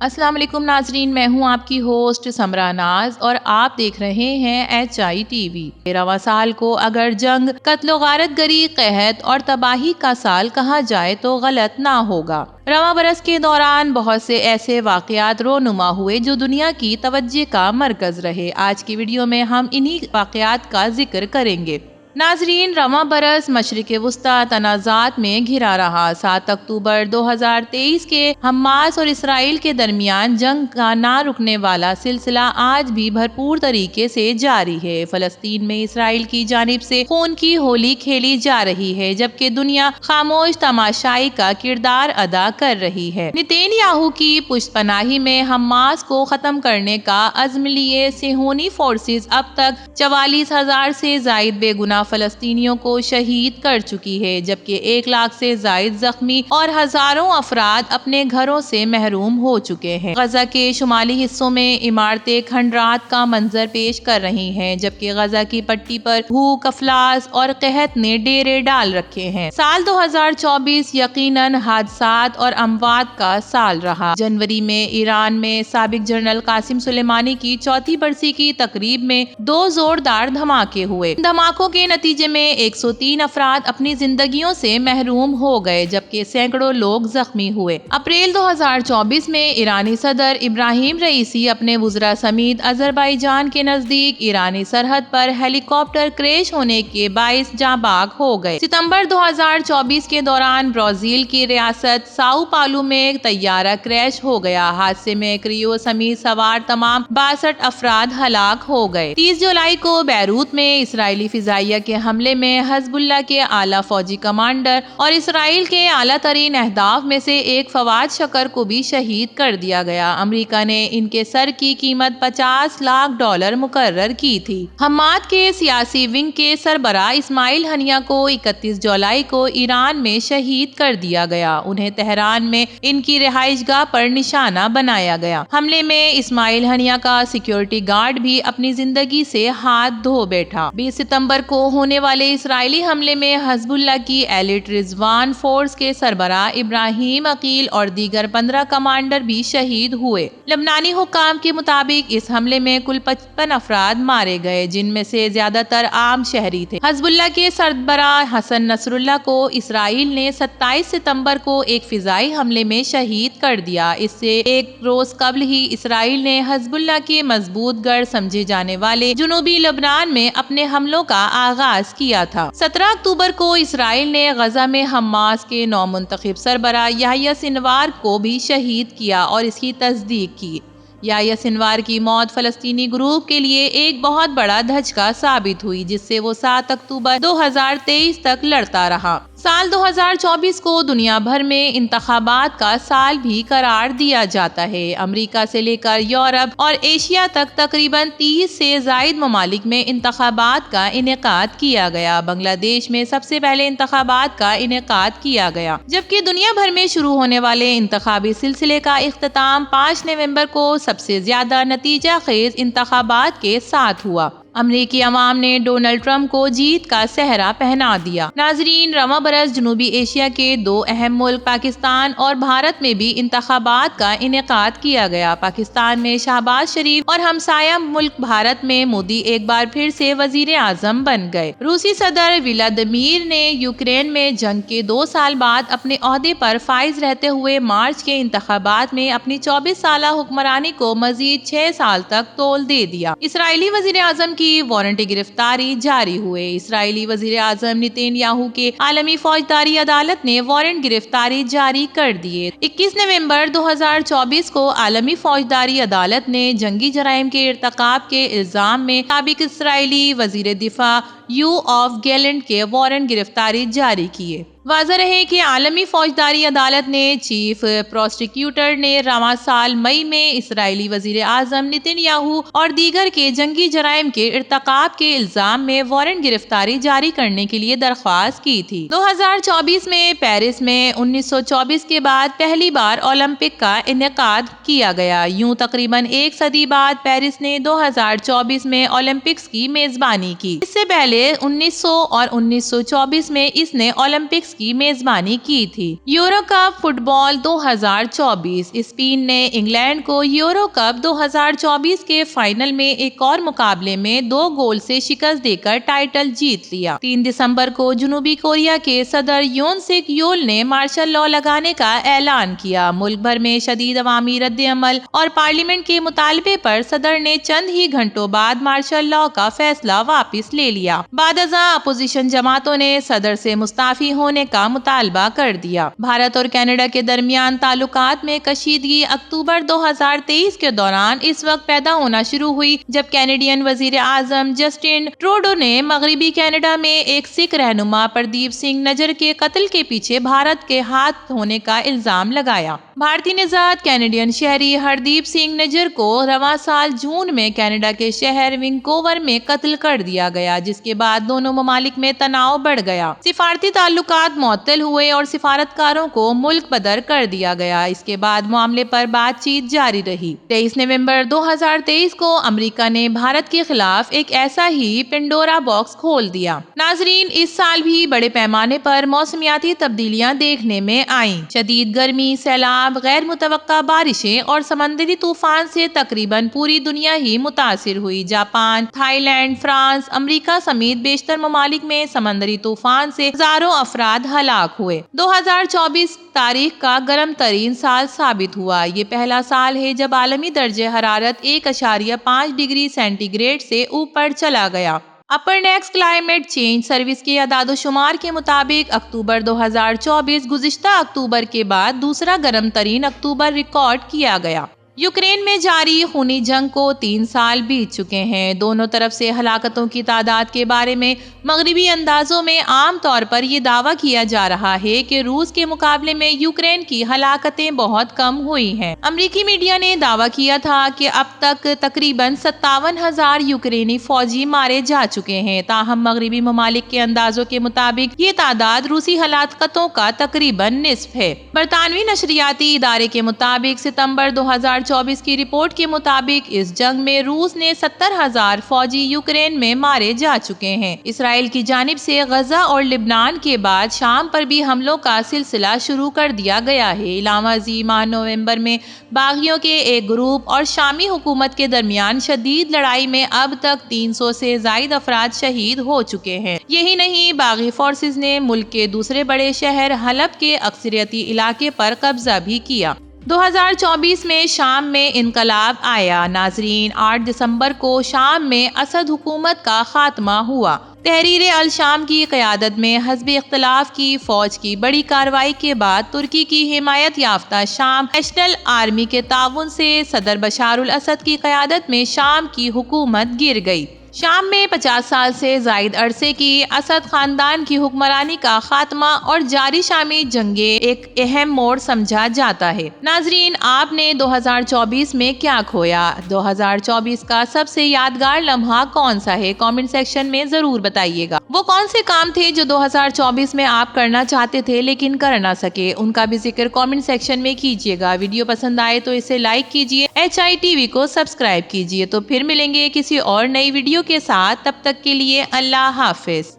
السلام علیکم ناظرین، میں ہوں آپ کی ہوسٹ سمرا ناز اور آپ دیکھ رہے ہیں HITV۔ رواں سال کو اگر جنگ، قتل و غارت گری، قحط اور تباہی کا سال کہا جائے تو غلط نہ ہوگا۔ رواں برس کے دوران بہت سے ایسے واقعات رونما ہوئے جو دنیا کی توجہ کا مرکز رہے۔ آج کی ویڈیو میں ہم انہی واقعات کا ذکر کریں گے۔ ناظرین، رواں برس مشرق وسطیٰ تنازعات میں گھرا رہا۔ 7 اکتوبر 2023 کے حماس اور اسرائیل کے درمیان جنگ کا نہ رکنے والا سلسلہ آج بھی بھرپور طریقے سے جاری ہے۔ فلسطین میں اسرائیل کی جانب سے خون کی ہولی کھیلی جا رہی ہے، جبکہ دنیا خاموش تماشائی کا کردار ادا کر رہی ہے۔ نتین یاہو کی پشت پناہی میں حماس کو ختم کرنے کا عزم لیے صہیونی فورسز اب تک 44,000 سے زائد بے گناہ فلسطینیوں کو شہید کر چکی ہے، جبکہ 1 لاکھ سے زائد زخمی اور ہزاروں افراد اپنے گھروں سے محروم ہو چکے ہیں۔ غزہ کے شمالی حصوں میں عمارتیں کھنڈرات کا منظر پیش کر رہی ہیں، جبکہ غزہ کی پٹی پر بھوک، افلاس اور قحط نے ڈیرے ڈال رکھے ہیں۔ سال 2024 یقیناً حادثات اور اموات کا سال رہا۔ جنوری میں ایران میں سابق جنرل قاسم سلیمانی کی 4تھی برسی کی تقریب میں 2 زوردار دھماکے ہوئے۔ ان دھماکوں کے نتیجے میں 103 افراد اپنی زندگیوں سے محروم ہو گئے، جبکہ سینکڑوں لوگ زخمی ہوئے۔ اپریل 2024 میں ایرانی صدر ابراہیم رئیسی اپنے وزراء سمیت آذربائیجان کے نزدیک ایرانی سرحد پر ہیلی کاپٹر کریش ہونے کے باعث جاں بحق ہو گئے۔ ستمبر 2024 کے دوران برازیل کی ریاست ساؤ پالو میں ایک طیارہ کریش ہو گیا۔ حادثے میں کریو سمیت سوار تمام 62 افراد ہلاک ہو گئے۔ 30 جولائی کو بیروت میں اسرائیلی فضائیہ کے حملے میں حزب اللہ کے اعلیٰ فوجی کمانڈر اور اسرائیل کے اعلیٰ ترین اہداف میں سے ایک فواد شکر کو بھی شہید کر دیا گیا۔ امریکہ نے ان کے سر کی قیمت $50 لاکھ مقرر کی تھی۔ حماد کے سیاسی ونگ کے سربراہ اسماعیل ہنیہ کو 31 جولائی کو ایران میں شہید کر دیا گیا۔ انہیں تہران میں ان کی رہائش گاہ پر نشانہ بنایا گیا۔ حملے میں اسماعیل ہنیہ کا سیکیورٹی گارڈ بھی اپنی زندگی سے ہاتھ دھو بیٹھا۔ 20 ستمبر کو ہونے والے اسرائیلی حملے میں حزب اللہ کی ایلیٹ رضوان فورس کے سربراہ ابراہیم عقیل اور دیگر 15 کمانڈر بھی شہید ہوئے۔ لبنانی حکام کے مطابق اس حملے میں کل 55 افراد مارے گئے، جن میں سے زیادہ تر عام شہری تھے۔ حزب اللہ کے سربراہ حسن نصر اللہ کو اسرائیل نے 27 ستمبر کو ایک فضائی حملے میں شہید کر دیا۔ اس سے ایک روز قبل ہی اسرائیل نے حزب اللہ کے مضبوط گڑھ سمجھے جانے والے جنوبی لبنان میں اپنے حملوں کا آغاز کیا تھا۔ 17 اکتوبر کو اسرائیل نے غزہ میں حماس کے نومنتخب سربراہ یحییٰ سنوار کو بھی شہید کیا اور اس کی تصدیق کی۔ یحییٰ سنوار کی موت فلسطینی گروپ کے لیے ایک بہت بڑا دھچکا ثابت ہوئی، جس سے وہ 7 اکتوبر 2023 تک لڑتا رہا۔ سال 2024 کو دنیا بھر میں انتخابات کا سال بھی قرار دیا جاتا ہے۔ امریکہ سے لے کر یورپ اور ایشیا تک تقریباً 30 سے زائد ممالک میں انتخابات کا انعقاد کیا گیا۔ بنگلہ دیش میں سب سے پہلے انتخابات کا انعقاد کیا گیا، جبکہ دنیا بھر میں شروع ہونے والے انتخابی سلسلے کا اختتام 5 نومبر کو سب سے زیادہ نتیجہ خیز انتخابات کے ساتھ ہوا۔ امریکی عوام نے ڈونلڈ ٹرمپ کو جیت کا سہرا پہنا دیا۔ ناظرین، رواں برس جنوبی ایشیا کے 2 اہم ملک پاکستان اور بھارت میں بھی انتخابات کا انعقاد کیا گیا۔ پاکستان میں شہباز شریف اور ہمسایہ ملک بھارت میں مودی ایک بار پھر سے وزیر اعظم بن گئے۔ روسی صدر ولادیمیر نے یوکرین میں جنگ کے 2 سال بعد اپنے عہدے پر فائز رہتے ہوئے مارچ کے انتخابات میں اپنی 24 سالہ حکمرانی کو مزید 6 سال تک طول دے دیا۔ اسرائیلی وزیر اعظم کی وارنٹی گرفتاری جاری ہوئے۔ اسرائیلی وزیر اعظم نتین یاہو کے عالمی فوجداری عدالت نے وارنٹ گرفتاری جاری کر دیے۔ 21 نومبر 2024 کو عالمی فوجداری عدالت نے جنگی جرائم کے ارتکاب کے الزام میں سابق اسرائیلی وزیر دفاع یوآف گیلنٹ کے وارنٹ گرفتاری جاری کیے۔ واضح رہے کہ عالمی فوجداری عدالت نے چیف پروسیکیوٹر نے رواں سال مئی میں اسرائیلی وزیر اعظم نتین یاہو اور دیگر کے جنگی جرائم کے ارتکاب کے الزام میں وارنٹ گرفتاری جاری کرنے کے لیے درخواست کی تھی۔ 2024 میں پیرس میں 1924 کے بعد پہلی بار اولمپک کا انعقاد کیا گیا۔ یوں تقریباً 1 صدی بعد پیرس نے 2024 میں اولمپکس کی میزبانی کی۔ اس سے پہلے 1900 اور 1924 میں اس نے اولمپکس کی میزبانی کی تھی۔ یورو کپ فٹ بال 2024۔ اسپین نے انگلینڈ کو یورو کپ 2024 کے فائنل میں ایک اور مقابلے میں 2 گول سے شکست دے کر ٹائٹل جیت لیا۔ 3 دسمبر کو جنوبی کوریا کے صدر یون سک یول نے مارشل لاء لگانے کا اعلان کیا۔ ملک بھر میں شدید عوامی رد عمل اور پارلیمنٹ کے مطالبے پر صدر نے چند ہی گھنٹوں بعد مارشل لاء کا فیصلہ واپس لے لیا۔ بعد ازاں اپوزیشن جماعتوں نے صدر سے مستعفی ہونے کا مطالبہ کر دیا۔ بھارت اور کینیڈا کے درمیان تعلقات میں کشیدگی اکتوبر 2023 کے دوران اس وقت پیدا ہونا شروع ہوئی جب کینیڈین وزیر اعظم جسٹن ٹروڈو نے مغربی کینیڈا میں ایک سکھ رہنما پردیپ سنگھ نجر کے قتل کے پیچھے بھارت کے ہاتھ ہونے کا الزام لگایا۔ بھارتی نژاد کینیڈین شہری ہردیپ سنگھ نجر کو رواں سال جون میں کینیڈا کے شہر وینکوور میں قتل کر دیا گیا، جس کے بعد دونوں ممالک میں تناؤ بڑھ گیا۔ سفارتی تعلقات معطل ہوئے اور سفارتکاروں کو ملک بدر کر دیا گیا۔ اس کے بعد معاملے پر بات چیت جاری رہی۔ 23 نومبر 2023 کو امریکہ نے بھارت کے خلاف ایک ایسا ہی پنڈورا باکس کھول دیا۔ ناظرین، اس سال بھی بڑے پیمانے پر موسمیاتی تبدیلیاں دیکھنے میں آئیں۔ شدید گرمی، سیلاب، غیر متوقع بارشیں اور سمندری طوفان سے تقریباً پوری دنیا ہی متاثر ہوئی۔ جاپان، تھائی لینڈ، فرانس، امریکہ سمیت بیشتر ممالک میں سمندری طوفان سے ہزاروں افراد ہلاک ہوئے۔ 2024 تاریخ کا گرم ترین سال ثابت ہوا۔ یہ پہلا سال ہے جب عالمی درجہ حرارت 1.5 ڈگری سینٹی گریڈ سے اوپر چلا گیا۔ اپرنیکس کلائمیٹ چینج سروس کے اعداد و شمار کے مطابق اکتوبر 2024 گزشتہ اکتوبر کے بعد دوسرا گرم ترین اکتوبر ریکارڈ کیا گیا۔ یوکرین میں جاری خونی جنگ کو 3 سال بیت چکے ہیں۔ دونوں طرف سے ہلاکتوں کی تعداد کے بارے میں مغربی اندازوں میں عام طور پر یہ دعویٰ کیا جا رہا ہے کہ روس کے مقابلے میں یوکرین کی ہلاکتیں بہت کم ہوئی ہیں۔ امریکی میڈیا نے دعویٰ کیا تھا کہ اب تک تقریباً 57,000 یوکرینی فوجی مارے جا چکے ہیں، تاہم مغربی ممالک کے اندازوں کے مطابق یہ تعداد روسی ہلاکتوں کا تقریباً نصف ہے۔ برطانوی نشریاتی ادارے کے مطابق ستمبر 2024 کی رپورٹ کے مطابق اس جنگ میں روس نے 70,000 فوجی یوکرین میں مارے جا چکے ہیں۔ اسرائیل کی جانب سے غزہ اور لبنان کے بعد شام پر بھی حملوں کا سلسلہ شروع کر دیا گیا ہے۔ علاوہ ازیں ماہ نومبر میں باغیوں کے ایک گروپ اور شامی حکومت کے درمیان شدید لڑائی میں اب تک 300 سے زائد افراد شہید ہو چکے ہیں۔ یہی نہیں، باغی فورسز نے ملک کے دوسرے بڑے شہر حلب کے اکثریتی علاقے پر قبضہ بھی کیا۔ 2024 میں شام میں انقلاب آیا۔ ناظرین، 8 دسمبر کو شام میں اسد حکومت کا خاتمہ ہوا۔ تحریر الشام کی قیادت میں حزب اختلاف کی فوج کی بڑی کارروائی کے بعد ترکی کی حمایت یافتہ شام نیشنل آرمی کے تعاون سے صدر بشار الاسد کی قیادت میں شام کی حکومت گر گئی۔ شام میں 50 سال سے زائد عرصے کی اسد خاندان کی حکمرانی کا خاتمہ اور جاری شامی جنگیں ایک اہم موڑ سمجھا جاتا ہے۔ ناظرین، آپ نے 2024 میں کیا کھویا؟ 2024 کا سب سے یادگار لمحہ کون سا ہے؟ کامنٹ سیکشن میں ضرور بتائیے گا۔ وہ کون سے کام تھے جو 2024 میں آپ کرنا چاہتے تھے لیکن کر نہ سکے؟ ان کا بھی ذکر کامنٹ سیکشن میں کیجیے گا۔ ویڈیو پسند آئے تو اسے لائک کیجیے، HITV کو سبسکرائب کیجیے۔ تو پھر ملیں گے کسی اور نئی ویڈیو کے ساتھ، تب تک کے لیے اللہ حافظ۔